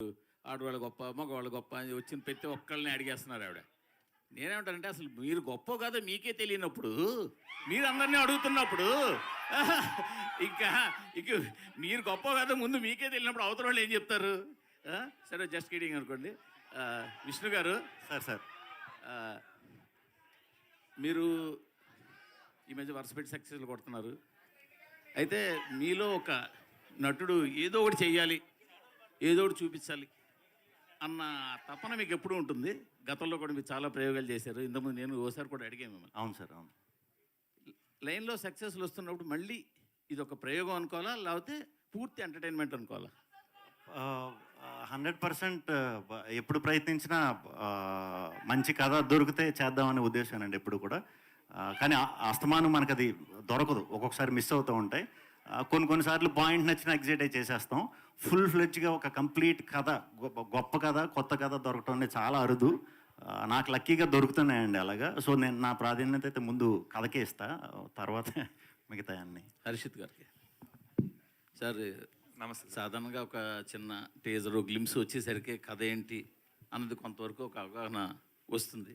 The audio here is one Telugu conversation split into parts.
ఆడవాళ్ళు గొప్ప మగవాళ్ళు గొప్ప అని వచ్చిన ప్రతి ఒక్కళ్ళని అడిగేస్తున్నారు ఆవిడ. నేనేమంటానంటే అసలు మీరు గొప్ప కాదో మీకే తెలియనప్పుడు మీరు అందరినీ అడుగుతున్నప్పుడు ఇంకా ఇక మీరు గొప్ప కాదో ముందు మీకే తెలియనప్పుడు అవతల వాళ్ళు ఏం చెప్తారు? సరే జస్ట్ కిడింగ్ అనుకోండి. విష్ణు గారు సార్ మీరు ఈ మధ్య వరుసపెట్టి సక్సెస్లు కొడుతున్నారు. అయితే మీలో ఒక నటుడు ఏదో ఒకటి చెయ్యాలి, ఏదో ఒకటి చూపించాలి అన్న తపన మీకు ఎప్పుడు ఉంటుంది? గతంలో కూడా మీరు చాలా ప్రయోగాలు చేశారు. ఇంతకుముందు నేను ఓసారి కూడా అడిగాను మిమ్మల్ని. అవును సార్, అవును. లైన్లో సక్సెస్లు వస్తున్నప్పుడు మళ్ళీ ఇది ఒక ప్రయోగం అనుకోవాలా, లేకపోతే పూర్తి ఎంటర్టైన్మెంట్ అనుకోవాలా? 100% ఎప్పుడు ప్రయత్నించినా మంచి కథ దొరికితే చేద్దామనే ఉద్దేశం అండి ఎప్పుడు కూడా. కానీ అస్తమానం మనకు అది దొరకదు, ఒక్కొక్కసారి మిస్ అవుతూ ఉంటాయి. కొన్నిసార్లు పాయింట్ నచ్చిన ఎగ్జైట్ అయి చేసేస్తాం. ఫుల్ ఫ్లెడ్జ్గా ఒక కంప్లీట్ కథ, గొప్ప కథ, కొత్త కథ దొరకటం అనేది చాలా అరుదు. నాకు లక్కీగా దొరుకుతున్నాయండి అలాగా. సో నేను నా ప్రాధాన్యత అయితే ముందు కథకే ఇస్తా, తర్వాత మిగతా అన్ని. హర్షిత్ గారికి సార్ నమస్తే. సాధారణంగా ఒక చిన్న టీజర్ గ్లిమ్స్ వచ్చేసరికి కథ ఏంటి అన్నది కొంతవరకు ఒక అవగాహన వస్తుంది.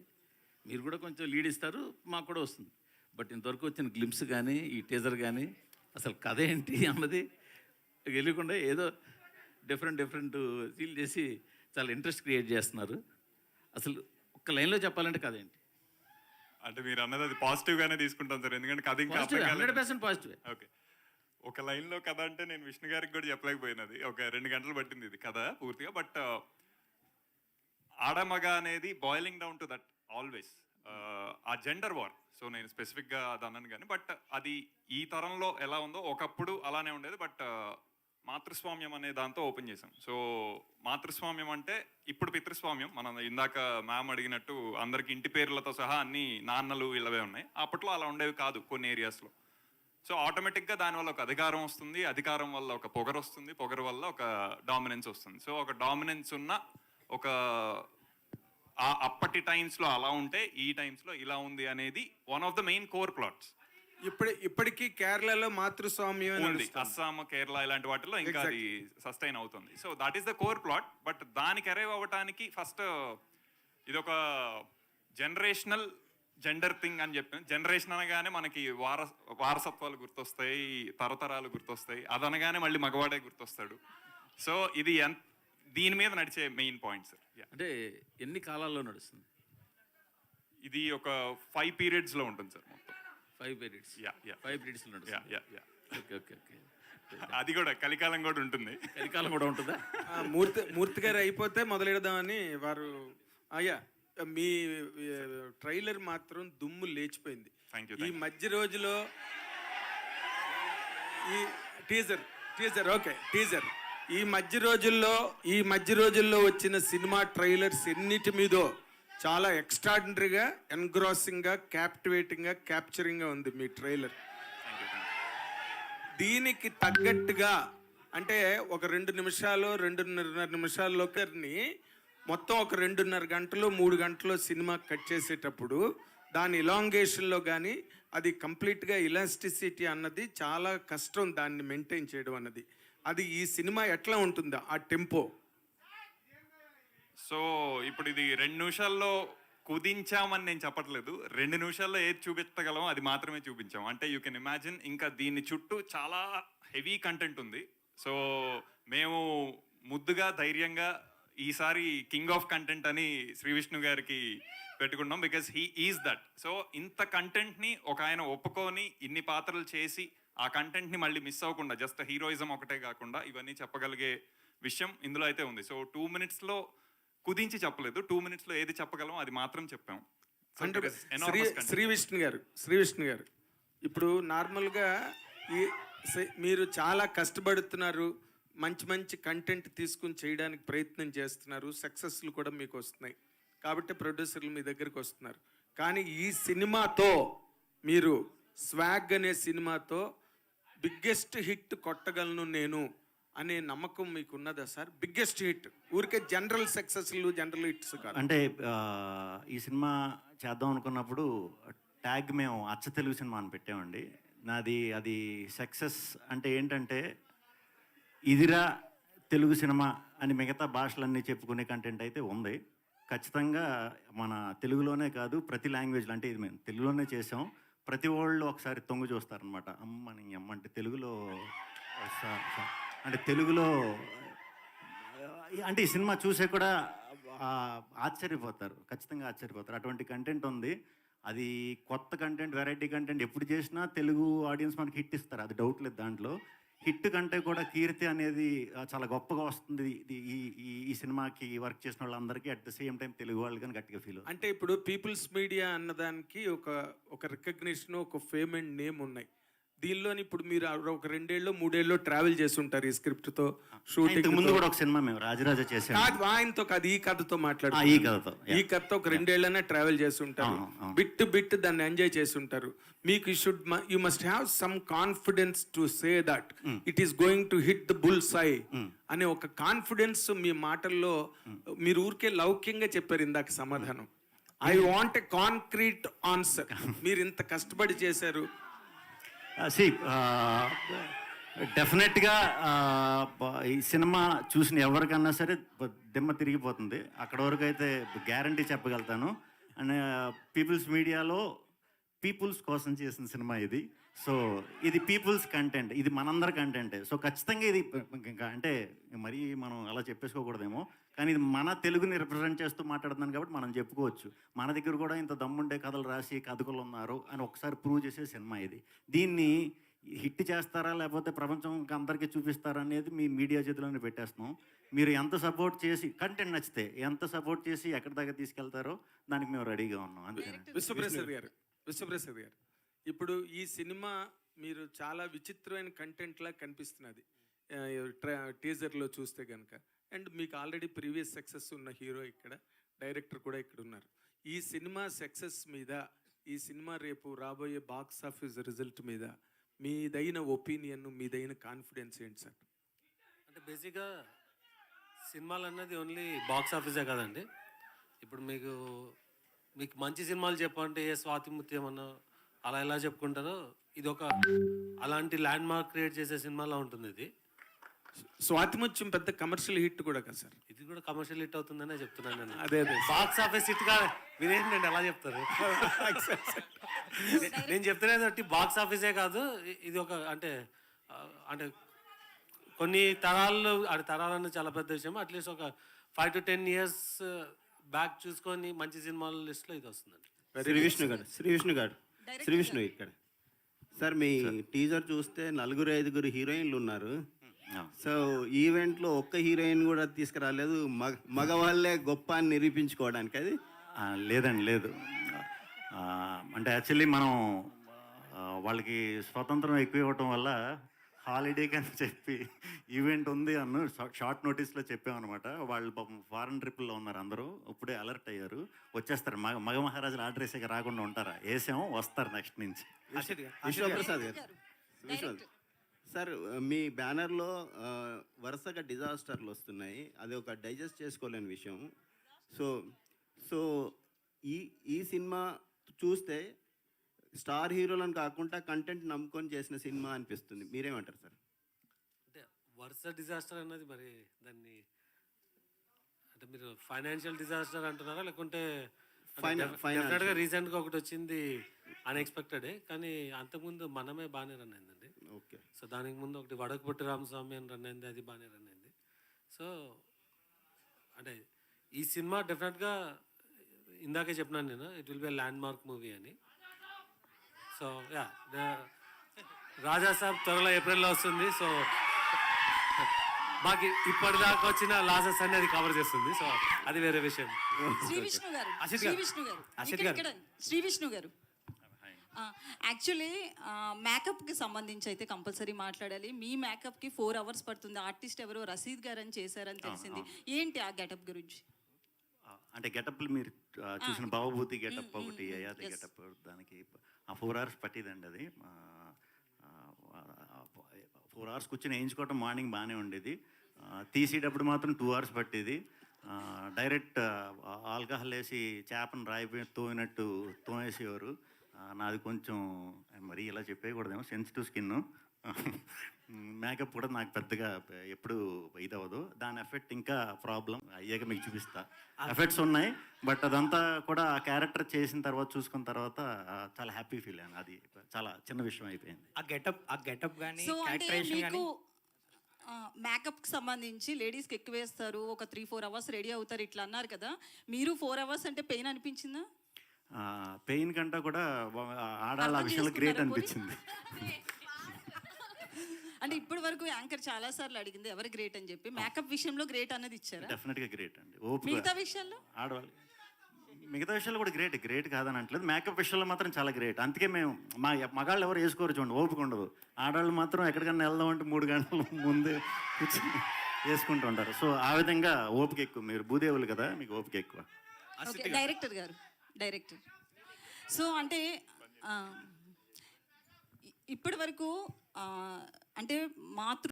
మీరు కూడా కొంచెం లీడ్ ఇస్తారు, మాకు కూడా వస్తుంది. బట్ ఇంతవరకు వచ్చిన గ్లిమ్స్ కానీ ఈ టీజర్ కానీ అసలు కథ ఏంటి అన్నది తెలియకుండా ఏదో డిఫరెంట్ ఫీల్ చేసి చాలా ఇంట్రెస్ట్ క్రియేట్ చేస్తున్నారు. అసలు ఒక్క లైన్లో చెప్పాలంటే కథ ఏంటి? అంటే మీరు అన్నది అది పాజిటివ్గానే తీసుకుంటాం సార్, ఎందుకంటే కథ ఇంకా 100% పాజిటివ్. ఓకే, ఒక లైన్లో కథ అంటే నేను విష్ణు గారికి కూడా చెప్పలేకపోయినది. ఒక 2 గంటలు పట్టింది ఇది కథ పూర్తిగా. బట్ ఆడమగ అనేది boiling down to that always ఆ జెండర్ వార్. సో నేను స్పెసిఫిక్గా అది అన్నాను కానీ, బట్ అది ఈ తరంలో ఎలా ఉందో ఒకప్పుడు అలానే ఉండేది. బట్ మాతృస్వామ్యం అనే దాంతో ఓపెన్ చేసాం. సో మాతృస్వామ్యం అంటే ఇప్పుడు పితృస్వామ్యం. మనం ఇందాక మ్యామ్ అడిగినట్టు అందరికి ఇంటి పేర్లతో సహా అన్ని నాన్నలు వీళ్ళవే ఉన్నాయి. అప్పట్లో అలా ఉండేవి కాదు కొన్ని ఏరియాస్లో. సో ఆటోమేటిక్గా దానివల్ల ఒక అధికారం వస్తుంది, అధికారం వల్ల ఒక పొగరు వస్తుంది, పొగరు వల్ల ఒక డామినెన్స్ వస్తుంది. సో ఒక డామినెన్స్ ఉన్న ఒక అప్పటి టైమ్స్లో అలా ఉంటే ఈ టైమ్స్లో ఇలా ఉంది అనేది one of the main core plots. ఇప్పటికీ కేరళలో మాతృస్వామ్యం ఉంది, అస్సాం, కేరళ ఇలాంటి వాటిలో ఇంకా అది సస్టైన్ అవుతుంది. So that is the core plot. But దానికి అరైవ్ అవ్వటానికి ఫస్ట్ ఇదొక జనరేషనల్ జెండర్ థింగ్ అని చెప్పాను. జనరేషన్ అనగానే మనకి వారసత్వాలు గుర్తొస్తాయి, తరతరాలు గుర్తొస్తాయి. అదనగానే మళ్ళీ మగవాడే గుర్తొస్తాడు. సో ఇది దీని మీద నడిచే మెయిన్ పాయింట్ సార్. అంటే ఎన్ని కాలాల్లో నడుస్తుంది ఇది? ఒక 5 పీరియడ్స్లో ఉంటుంది సార్ మొత్తం. 5 periods. 5 periods లో నడుస్తుంది. ఓకే. అది కూడా కలికాలం కూడా ఉంటుంది. కలికాలం కూడా ఉంటుందా? మూర్తి గారు అయిపోతే మొదలెడదామని వారు. అయ్యా, మీ ట్రైలర్ మాత్రం దుమ్ము లేచిపోయింది. ఈ మధ్య రోజులో ఈ టీజర్ ఓకే, టీజర్ ఈ మధ్య రోజుల్లో వచ్చిన సినిమా ట్రైలర్స్ ఎన్నిటి మీదో చాలా ఎక్స్ట్రాడినరీగా, ఎన్గ్రాసింగ్గా, క్యాప్టివేటింగ్గా, క్యాప్చరింగ్గా ఉంది మీ ట్రైలర్. దీనికి తగ్గట్టుగా అంటే ఒక 2 నిమిషాలు 2.5 నిమిషాల్లోకర్ని మొత్తం ఒక 2.5 గంటలు 3 గంటలు సినిమా కట్ చేసేటప్పుడు దాని ఇలాంగేషన్లో కానీ అది కంప్లీట్గా ఇలాస్టిసిటీ అన్నది చాలా కష్టం, దాన్ని మెయింటైన్ చేయడం అన్నది. అది ఈ సినిమా ఎట్లా ఉంటుందా ఆ టెంపో? సో ఇప్పుడు ఇది 2 నిమిషాల్లో కుదించామని నేను చెప్పట్లేదు. 2 నిమిషాల్లో ఏది చూపించగలం అది మాత్రమే చూపించాం. అంటే యూ కెన్ ఇమాజిన్ ఇంకా దీని చుట్టూ చాలా హెవీ కంటెంట్ ఉంది. సో మేము ముద్దుగా ధైర్యంగా ఈసారి కింగ్ ఆఫ్ కంటెంట్ అని శ్రీ విష్ణు గారికి పెట్టుకున్నాం. Because he is that. So ఇంత కంటెంట్ని ఒక ఆయన ఒప్పుకొని ఇన్ని పాత్రలు చేసి ఆ కంటెంట్ని మళ్ళీ మిస్ అవ్వకుండా జస్ట్ హీరోయిజం ఒకటే కాకుండా ఇవన్నీ చెప్పగలిగే విషయం ఇందులో అయితే ఉంది. సో 2 మినిట్స్లో కుదించి చెప్పలేదు, 2 మినిట్స్లో ఏది చెప్పగలమో అది మాత్రం చెప్పాం. శ్రీ విష్ణు గారు ఇప్పుడు నార్మల్గా మీరు చాలా కష్టపడుతున్నారు, మంచి కంటెంట్ తీసుకుని చేయడానికి ప్రయత్నం చేస్తున్నారు, సక్సెస్లు కూడా మీకు వస్తున్నాయి కాబట్టి ప్రొడ్యూసర్లు మీ దగ్గరికి వస్తున్నారు. కానీ ఈ సినిమాతో మీరు స్వాగ్ అనే సినిమాతో బిగ్గెస్ట్ హిట్ కొట్టగలను నేను అనే నమ్మకం మీకు ఉన్నదా సార్? బిగ్గెస్ట్ హిట్, ఊరికే జనరల్ సక్సెస్లు, జనరల్ హిట్స్ కాదు. అంటే ఈ సినిమా చేద్దాం అనుకున్నప్పుడు ట్యాగ్ మేము అచ్చ తెలుగు సినిమా అని పెట్టామండి. అది సక్సెస్ అంటే ఏంటంటే ఇదిరా తెలుగు సినిమా అని మిగతా భాషలన్నీ చెప్పుకునే కంటెంట్ అయితే ఉంది. ఖచ్చితంగా మన తెలుగులోనే కాదు, ప్రతి లాంగ్వేజ్లో, అంటే ఇది మేము తెలుగులోనే చేసాం. ప్రతి వాళ్ళు ఒకసారి తొంగి చూస్తారనమాట. అమ్మ నీ అమ్మ అంటే తెలుగులో అంటే తెలుగులో అంటే ఈ సినిమా చూసే కూడా ఆశ్చర్యపోతారు, ఖచ్చితంగా ఆశ్చర్యపోతారు. అటువంటి కంటెంట్ ఉంది. అది కొత్త కంటెంట్, వెరైటీ కంటెంట్ ఎప్పుడు చేసినా తెలుగు ఆడియన్స్ మనకి హిట్ ఇస్తారు, అది డౌట్ లేదు దాంట్లో. హిట్ కంటే కూడా కీర్తి అనేది చాలా గొప్పగా వస్తుంది ఈ ఈ ఈ సినిమాకి వర్క్ చేసిన వాళ్ళందరికీ. At the same time Telugu వాళ్ళు కానీ గట్టిగా ఫీల్ అవుతుంది. అంటే ఇప్పుడు పీపుల్స్ మీడియా అన్నదానికి ఒక రికగ్నిషన్, ఒక ఫేమ్ అండ్ నేమ్ ఉన్నాయి. దీనిలోని ఇప్పుడు మీరు ఒక 2 ఏళ్ళు 3 ఏళ్ళు ట్రావెల్ చేసి ఉంటారు ఈ స్క్రిప్ట్ తో, షూటింగ్ ముందు కూడా ఒక సినిమా మేము రాజరాజ చేసాం. ఆయనతో కాదు, ఈ కథతో మాట్లాడు. ఈ కథతో ఒక 2 ఏళ్ళనే ట్రావెల్ చేసి ఉంటారు, బిట్ దాన్ని ఎంజాయ్ చేసి ఉంటారు. మీకు you must have some confidence to say that it is going to hit the bull's eye అనే ఒక కాన్ఫిడెన్స్ మీ మాటల్లో. మీరు ఊరికే లౌక్యంగా చెప్పారు ఇందాక సమాధానం. I want a concrete answer. మీరు ఇంత కష్టపడి చేశారు. డెఫినెట్గా ఈ సినిమా చూసిన ఎవరికన్నా సరే దిమ్మ తిరిగిపోతుంది. అక్కడ వరకు అయితే గ్యారంటీ చెప్పగలుగుతాను. అండ్ పీపుల్స్ మీడియాలో పీపుల్స్ కోసం చేసిన సినిమా ఇది. సో ఇది పీపుల్స్ కంటెంట్, ఇది మనందరి కంటెంటే. సో ఖచ్చితంగా ఇది ఇంకా అంటే మరీ మనం అలా చెప్పేసుకోకూడదేమో, కానీ ఇది మన తెలుగుని రిప్రజెంట్ చేస్తూ మాట్లాడుతున్నాను కాబట్టి మనం చెప్పుకోవచ్చు. మన దగ్గర కూడా ఇంత దమ్ముండే కథలు రాసి కథకులు ఉన్నారు అని ఒకసారి ప్రూవ్ చేసే సినిమా ఇది. దీన్ని హిట్ చేస్తారా లేకపోతే ప్రపంచం అందరికీ చూపిస్తారా అనేది మీ మీడియా చేతిలోనే పెట్టేస్తున్నాం. మీరు ఎంత సపోర్ట్ చేసి, కంటెంట్ నచ్చితే ఎంత సపోర్ట్ చేసి ఎక్కడి దాకా తీసుకెళ్తారో దానికి మేము రెడీగా ఉన్నాం. అంతే. విశ్వప్రసాద్ గారు, ఇప్పుడు ఈ సినిమా మీరు చాలా విచిత్రమైన కంటెంట్ లా కనిపిస్తున్నది టీజర్లో చూస్తే కనుక. అండ్ మీకు ఆల్రెడీ ప్రీవియస్ సక్సెస్ ఉన్న హీరో ఇక్కడ, డైరెక్టర్ కూడా ఇక్కడ ఉన్నారు. ఈ సినిమా సక్సెస్ మీద, ఈ సినిమా రేపు రాబోయే బాక్స్ ఆఫీస్ రిజల్ట్ మీద మీదైన ఒపీనియన్, మీదైన కాన్ఫిడెన్స్ ఏంటి సార్? అంటే బేసిక్గా సినిమాలు అన్నది ఓన్లీ బాక్స్ ఆఫీసే కదండి. ఇప్పుడు మీకు మంచి సినిమాలు చెప్పంటే ఏ స్వాతి ముత్యం అన్న అలా ఎలా చెప్పుకుంటారో, ఇది ఒక అలాంటి ల్యాండ్ మార్క్ క్రియేట్ చేసే సినిమాలా ఉంటుంది ఇది. స్వాతిముత్యం పెద్ద కమర్షియల్ హిట్ కూడా కదా సార్? ఇది కూడా కమర్షియల్ హిట్ అవుతుందనే చెప్తున్నాను నేను. అదే బాక్స్ ఆఫీస్ హిట్ గా మీరేంటండి అలా చెప్తారు? నేను చెప్తున్నది బాక్స్ ఆఫీసే కాదు, ఇది ఒక అంటే కొన్ని తరాలన్న చాలా పెద్ద విషయం. అట్లీస్ట్ ఒక 5 to 10 years బ్యాక్ చూసుకొని మంచి సినిమాల లిస్ట్లో ఇది వస్తుందండి. శ్రీ విష్ణు ఇక్కడ సార్, మీ టీజర్ చూస్తే 4-5 హీరోయిన్లు ఉన్నారు. సో ఈవెంట్లో ఒక్క హీరోయిన్ కూడా తీసుకురాలేదు, మగవాళ్ళే గొప్ప అని నిరూపించుకోవడానికి. అది లేదండి, లేదు. అంటే యాక్చువల్లీ మనం వాళ్ళకి స్వతంత్రం ఎక్కువ ఇవ్వటం వల్ల హాలిడే అని చెప్పి ఈవెంట్ ఉంది అన్న షార్ట్ నోటీస్లో చెప్పామన్నమాట. వాళ్ళు పాపం ఫారెన్ ట్రిప్లో ఉన్నారు, అందరూ ఇప్పుడే అలర్ట్ అయ్యారు, వచ్చేస్తారు. మగ మహారాజులు ఆర్డర్ వేసాక రాకుండా ఉంటారా? వేసాము, వస్తారు నెక్స్ట్ నుంచి. విశ్వప్రసాద్ గారు సార్, మీ బ్యానర్లో వరుసగా డిజాస్టర్లు వస్తున్నాయి, అది ఒక డైజెస్ట్ చేసుకోలేని విషయం. సో ఈ సినిమా చూస్తే స్టార్ హీరోలను కాకుండా కంటెంట్ నమ్ముకొని చేసిన సినిమా అనిపిస్తుంది. మీరేమంటారు సార్? అంటే వరుస డిజాస్టర్ అన్నది మరి దాన్ని అంటే మీరు ఫైనాన్షియల్ డిజాస్టర్ అంటున్నారా, లేకుంటే డెఫినెట్గా రీసెంట్గా ఒకటి వచ్చింది అన్ఎక్స్పెక్టెడ్, కానీ అంతకుముందు మనమే బాగానే రన్ అయిందండి. ఓకే. సో దానికి ముందు ఒకటి వడకపుట్టి రామస్వామి అని రన్ అయింది, అది బాగానే రన్ అయింది. సో అంటే ఈ సినిమా డెఫినెట్గా ఇందాకే చెప్పినాను నేను, it will be a land mark movie అని. సో యా, రాజా సాబ్ త్వరలో ఏప్రిల్లో వస్తుంది. సో మాకు ఇప్పటిదాకా వచ్చిన లాసెస్ అన్ని అది కవర్ చేస్తుంది. సో అది వేరే విషయం. శ్రీ విష్ణు గారు యాక్చువల్లీ మేకప్కి సంబంధించి అయితే కంపల్సరీ మాట్లాడాలి. మీ మేకప్కి 4 hours పడుతుంది. ఆర్టిస్ట్ ఎవరో రసీద్ గారు అని చేశారని తెలిసింది. ఏంటి ఆ గెటప్ గురించి? అంటే గెటప్లు మీరు చూసిన భావభూతి గెటప్ ఒకటి, అయాది గెటప్, దానికి 4 hours పట్టిదండి. అది 4 hours కూర్చొని వేయించుకోవటం మార్నింగ్ బాగానే ఉండేది, తీసేటప్పుడు మాత్రం 2 hours పట్టేది. డైరెక్ట్ ఆల్కహాల్ వేసి చేపను రాయిపోయి తోయినట్టు తోమేసేవారు. నాది కొంచెం మరీ ఇలా చెప్పేయకూడదేమో, సెన్సిటివ్ స్కిన్, మేకప్ కూడా నాకు పెద్దగా ఎప్పుడు ఇదవ్వదు. దాని ఎఫెక్ట్ ఇంకా ప్రాబ్లం అయ్యాక మీకు చూపిస్తా. ఎఫెక్ట్స్ ఉన్నాయి, బట్ అదంతా కూడా ఆ క్యారెక్టర్ చేసిన తర్వాత చూసుకున్న తర్వాత చాలా హ్యాపీ ఫీల్ అయ్యాను. అది చాలా చిన్న విషయం అయిపోయింది. ఆ గెటప్ కానీ సో అంటే క్యారెక్టరేషన్ కానీ మీకు మేకప్కి సంబంధించి లేడీస్కి ఎక్కువ వేస్తారు, ఒక 3-4 అవర్స్ రెడీ అవుతారు ఇట్లా అన్నారు కదా, మీరు 4 అవర్స్ అంటే పెయిన్ అనిపించిందా? పెయిన్ కంటే కూడా ఆడాళ్ళ ఆ విషయంలో గ్రేట్ అనిపించింది. అంటే ఇప్పటి వరకు యాంకర్ చాలా సార్లు అడిగింది ఎవరు గ్రేట్ అని చెప్పి, మేకప్ విషయంలో గ్రేట్ అన్నది ఇచ్చారా? డెఫినెట్గా గ్రేట్ అండి. ఓపిక మిగతా విషయాల్లో ఆడవాళ్ళు మిగతా విషయాలు కూడా గ్రేట్ కాదని అంటలేదు. మేకప్ విషయంలో మాత్రం చాలా గ్రేట్. అందుకే మేము మగాళ్ళు ఎవరు వేసుకోరు చూడండి, ఓపిక ఉండదు. ఆడవాళ్ళు మాత్రం ఎక్కడికన్నా వెళ్దాం అంటే 3 గంటల ముందే కూర్చొని వేసుకుంటూ ఉంటారు. సో ఆ విధంగా ఓపిక ఎక్కువ. మీరు భూదేవులు కదా, మీకు ఓపిక ఎక్కువ. ఓకే, డైరెక్టర్ గారు, డైరెక్టర్. సో అంటే ఇప్పటి వరకు అంటే